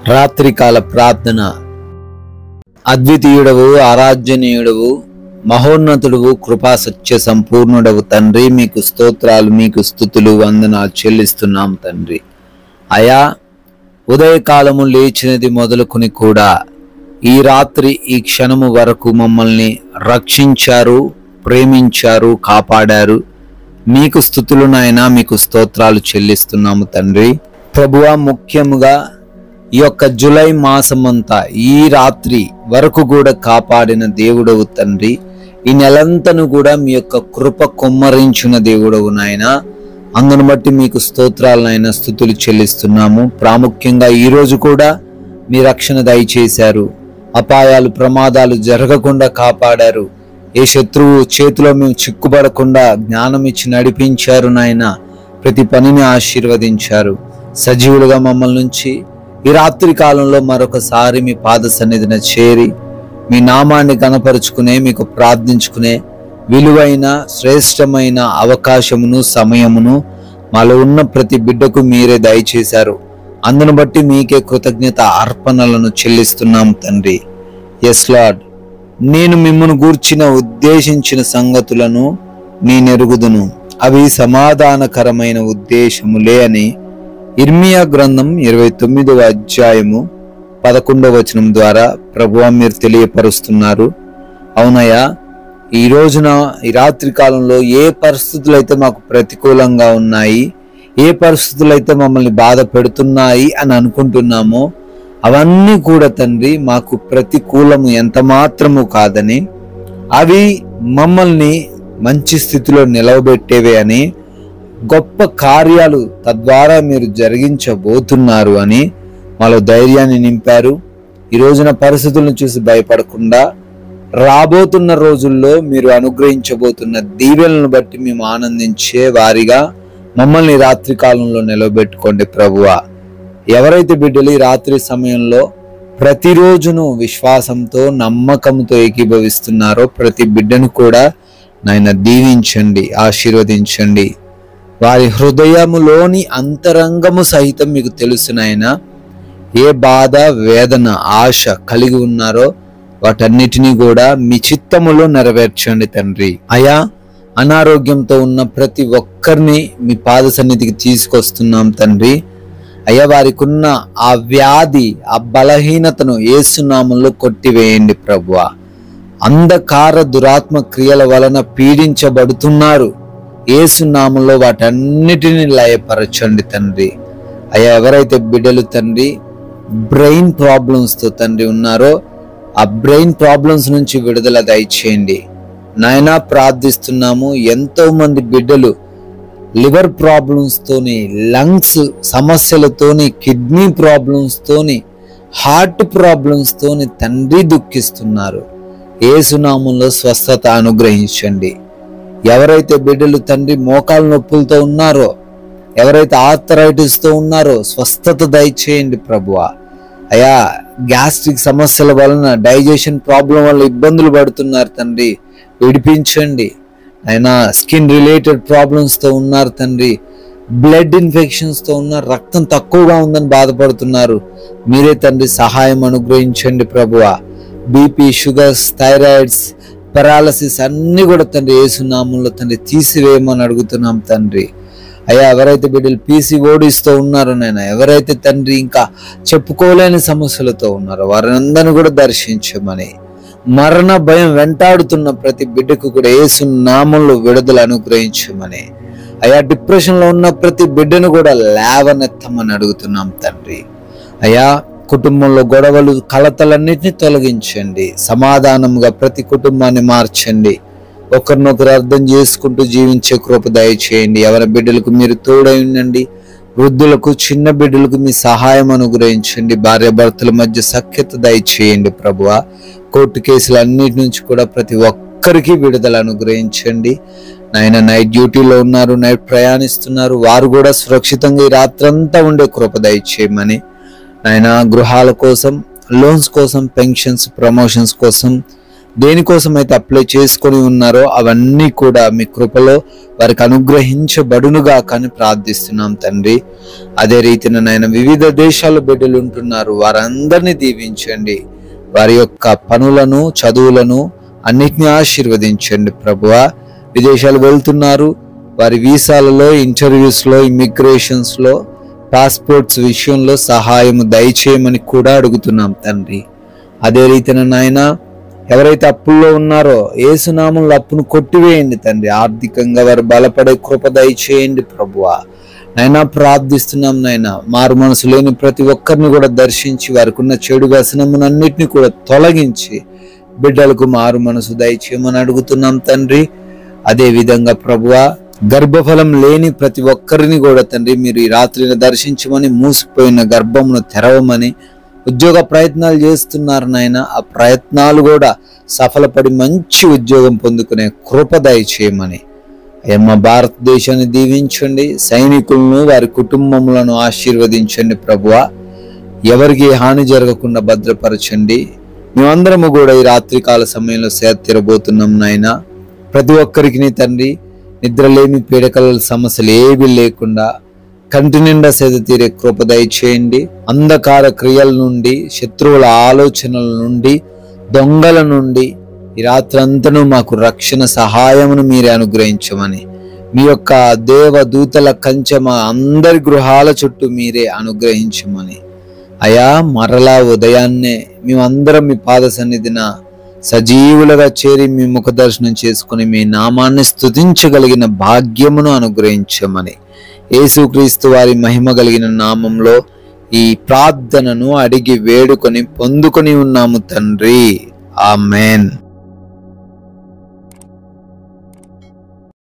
రాత్రికాల ప్రార్థన. అద్వితీయుడవు, ఆరాధ్యనీయుడవు, మహోన్నతుడవు, కృపా సత్య సంపూర్ణుడవు తండ్రి, మీకు స్తోత్రాలు, మీకు స్తుతులు, వందనాలు చెల్లిస్తున్నాం తండ్రి. అయా, ఉదయకాలము లేచినది మొదలుకొని కూడా ఈ రాత్రి ఈ క్షణము వరకు మమ్మల్ని రక్షించారు, ప్రేమించారు, కాపాడారు. మీకు స్తుతులు నాయనా, మీకు స్తోత్రాలు చెల్లిస్తున్నాము తండ్రి. ప్రభువా, ముఖ్యముగా ఈ యొక్క జూలై మాసమంతా ఈ రాత్రి వరకు కూడా కాపాడిన దేవుడవు తండ్రి. ఈ నెలంతను కూడా మీ యొక్క కృప కొమ్మరించిన దేవుడవు నాయనా. అందును బట్టి మీకు స్తోత్రాలు నాయనా, స్తుతులు చెల్లిస్తున్నాము. ప్రాముఖ్యంగా ఈరోజు కూడా మీ రక్షణ దయచేశారు. అపాయాలు, ప్రమాదాలు జరగకుండా కాపాడారు. ఏ శత్రువు చేతిలో మేము చిక్కుబడకుండా జ్ఞానం ఇచ్చి నడిపించారు నాయనా. ప్రతి పనిని ఆశీర్వదించారు. సజీవులుగా మమ్మల్ని నుంచి ఈ రాత్రి కాలంలో మరొకసారి మీ పాద సన్నిధిన చేరి మీ నామాన్ని కనపరుచుకునే, మీకు ప్రార్థించుకునే విలువైన శ్రేష్టమైన అవకాశమును, సమయమును మాలో ఉన్న ప్రతి బిడ్డకు మీరే దయచేశారు. అందును బట్టి మీకే కృతజ్ఞత అర్పణలను చెల్లిస్తున్నాం తండ్రి. ఎస్ లార్డ్, నేను మిమ్మల్ని గూర్చిన ఉద్దేశించిన సంగతులను నేనెరుగుదును, అవి సమాధానకరమైన ఉద్దేశములే అని ఇర్మియా గ్రంథం 29వ అధ్యాయము 11వ వచనం ద్వారా ప్రభువా మీరు తెలియపరుస్తున్నారు. అవునయ్యా, ఈ రోజున ఈ రాత్రి కాలంలో ఏ పరిస్థితులు అయితే మాకు ప్రతికూలంగా ఉన్నాయి, ఏ పరిస్థితులు అయితే మమ్మల్ని బాధ పెడుతున్నాయి అని అనుకుంటున్నామో అవన్నీ కూడా తండ్రి మాకు ప్రతికూలము ఎంత మాత్రము కాదని, అవి మమ్మల్ని మంచి స్థితిలో నిలవబెట్టేవే అని, గొప్ప కార్యాలు తద్వారా మీరు జరిగించబోతున్నారు అని మాలో ధైర్యాన్ని నింపారు. ఈ రోజున పరిస్థితులను చూసి భయపడకుండా రాబోతున్న రోజుల్లో మీరు అనుగ్రహించబోతున్న దీవెనలను బట్టి మేము ఆనందించే వారిగా మమ్మల్ని రాత్రి కాలంలో నిలబెట్టుకోండి ప్రభువా. ఎవరైతే బిడ్డలు ఈ రాత్రి సమయంలో ప్రతిరోజును విశ్వాసంతో, నమ్మకంతో ఏకీభవిస్తున్నారో ప్రతి బిడ్డను కూడా నాయన దీవించండి, ఆశీర్వదించండి. వారి హృదయములోని అంతరంగము సహితం మీకు తెలుసు నాయనా. ఏ బాధ, వేదన, ఆశ కలిగి ఉన్నారో వాటన్నిటినీ కూడా మీ చిత్తములో నెరవేర్చండి తండ్రి. అయా, అనారోగ్యంతో ఉన్న ప్రతి ఒక్కరిని మీ పాద సన్నిధికి తీసుకొస్తున్నాం తండ్రి. అయ్యా, వారికి ఉన్న ఆ వ్యాధి, ఆ బలహీనతను యేసు నామములో కొట్టివేయండి ప్రభువా. అంధకార దురాత్మ క్రియల వలన పీడించబడుతున్నారు, యేసు నామములో వాటన్నిటిని లయపరచండి తండ్రి. అయ్యా, ఎవరైతే బిడ్డలు తండ్రి బ్రెయిన్ ప్రాబ్లమ్స్తో తండ్రి ఉన్నారో ఆ బ్రెయిన్ ప్రాబ్లమ్స్ నుంచి విడుదల దయచేయండి నాయనా. ప్రార్థిస్తున్నాము. ఎంతో మంది బిడ్డలు లివర్ ప్రాబ్లమ్స్తోని, లంగ్స్ సమస్యలతోని, కిడ్నీ ప్రాబ్లమ్స్తోని, హార్ట్ ప్రాబ్లమ్స్తోని తండ్రి దుఃఖిస్తున్నారు. యేసు నామములో స్వస్థత అనుగ్రహించండి. ఎవరైతే బిడ్డలు తండ్రి మోకాలు నొప్పులతో ఉన్నారో, ఎవరైతే ఆర్థరైటిస్తో ఉన్నారో స్వస్థత దయచేయండి ప్రభువా. అయా, గ్యాస్ట్రిక్ సమస్యల వలన, డైజెషన్ ప్రాబ్లం వల్ల ఇబ్బందులు పడుతున్నారు తండ్రి, విడిపించండి. అయినా స్కిన్ రిలేటెడ్ ప్రాబ్లమ్స్తో ఉన్నారు తండ్రి, బ్లడ్ ఇన్ఫెక్షన్స్తో ఉన్నారు, రక్తం తక్కువగా ఉందని బాధపడుతున్నారు. మీరే తండ్రి సహాయం అనుగ్రహించండి ప్రభువా. బీపీ, షుగర్స్, థైరాయిడ్స్, పెరాలసిస్ అన్ని కూడా తండ్రి యేసు నామములో తండ్రి తీసివేయమని అడుగుతున్నాం తండ్రి. అయ్యా, ఎవరైతే బిడ్డలు పీసీఓడీస్తో ఉన్నారో నాయన, ఎవరైతే తండ్రి ఇంకా చెప్పుకోలేని సమస్యలతో ఉన్నారో వారందరినీ కూడా దర్శించమని, మరణ భయం వెంటాడుతున్న ప్రతి బిడ్డకు కూడా యేసు నామములో విడుదల అనుగ్రహించమని, అయ్యా డిప్రెషన్లో ఉన్న ప్రతి బిడ్డను కూడా లేవనెత్తమని అడుగుతున్నాం తండ్రి. అయ్యా, కుటుంబంలో గొడవలు, కలతలన్నింటినీ తొలగించండి. సమాధానంగా ప్రతి కుటుంబాన్ని మార్చండి. ఒకరినొకరు అర్థం చేసుకుంటూ జీవించే కృప దయచేయండి. ఎవరి బిడ్డలకు మీరు తోడై ఉండండి. వృద్ధులకు, చిన్న బిడ్డలకు మీ సహాయం అనుగ్రహించండి. భార్యాభర్తల మధ్య సఖ్యత దయచేయండి ప్రభువా. కోర్టు కేసులన్నిటి నుంచి కూడా ప్రతి ఒక్కరికి విడుదల అనుగ్రహించండి నాయన. నైట్ డ్యూటీలో ఉన్నారు, నైట్ ప్రయాణిస్తున్నారు, వారు కూడా సురక్షితంగా ఈ రాత్రంతా ఉండే కృప దయచేయమని నాయన. గృహాల కోసం, లోన్స్ కోసం, పెన్షన్స్, ప్రమోషన్స్ కోసం, దేనికోసమైతే అప్లై చేసుకొని ఉన్నారో అవన్నీ కూడా మీ కృపలో వారికి అనుగ్రహించబడునుగా కానీ ప్రార్థిస్తున్నాం తండ్రి. అదే రీతిన నాయన వివిధ దేశాల బిడ్డలు ఉంటున్నారు, వారందరినీ దీవించండి. వారి యొక్క పనులను, చదువులను అన్నిటినీ ఆశీర్వదించండి ప్రభువా. విదేశాలు వెళ్తున్నారు, వారి వీసాలలో, ఇంటర్వ్యూస్లో, ఇమిగ్రేషన్స్లో, పాస్పోర్ట్స్ విషయంలో సహాయం దయచేయమని కూడా అడుగుతున్నాం తండ్రి. అదే రీతిన నాయన ఎవరైతే అప్పుల్లో ఉన్నారో యేసునామంలో అప్పును కొట్టివేయండి తండ్రి. ఆర్థికంగా వారు బలపడే కృప దయచేయండి ప్రభువా. నైనా ప్రార్థిస్తున్నాం నాయన, మారు మనసు లేని ప్రతి ఒక్కరిని కూడా దర్శించి వారికి ఉన్న చెడు వ్యసనమునన్నిటిని కూడా తొలగించి బిడ్డలకు మారు మనసు దయచేయమని అడుగుతున్నాం తండ్రి. అదే విధంగా ప్రభువా, గర్భఫలం లేని ప్రతి ఒక్కరిని కూడా తండ్రి మీరు ఈ రాత్రిని దర్శించమని, మూసిపోయిన గర్భమును తెరవమని, ఉద్యోగ ప్రయత్నాలు చేస్తున్నారు నాయన, ఆ ప్రయత్నాలు కూడా సఫలపడి మంచి ఉద్యోగం పొందుకునే కృప దయచేయమని. మా భారతదేశాన్ని దీవించండి, సైనికులను వారి కుటుంబములను ఆశీర్వదించండి ప్రభువా. ఎవరికి హాని జరగకుండా భద్రపరచండి. మేమందరము కూడా ఈ రాత్రికాల సమయంలో సేద తీరబోతున్నాం నాయన. ప్రతి ఒక్కరికి తండ్రి నిద్రలేమి, పీడకల సమస్యలు ఏవి లేకుండా కంటి నిండా సేద తీరే కృప దయచేయండి. అంధకార క్రియల నుండి, శత్రువుల ఆలోచనల నుండి, దొంగల నుండి ఈ రాత్రంతను మాకు రక్షణ సహాయమును మీరే అనుగ్రహించమని, మీ యొక్క దేవదూతల కంచె మా అందరి గృహాల చుట్టూ మీరే అనుగ్రహించమని. అయా మరలా ఉదయాన్నే మేమందరం మీ పాద సన్నిధిన సజీవులుగా చేరి మీ ముఖ దర్శనం చేసుకుని మీ నామాన్ని స్తుతించగలిగిన భాగ్యమును అనుగ్రహించమని యేసుక్రీస్తు వారి మహిమ కలిగిన నామంలో ఈ ప్రార్థనను అడిగి వేడుకొని పొందుకొని ఉన్నాము తండ్రి. ఆమెన్.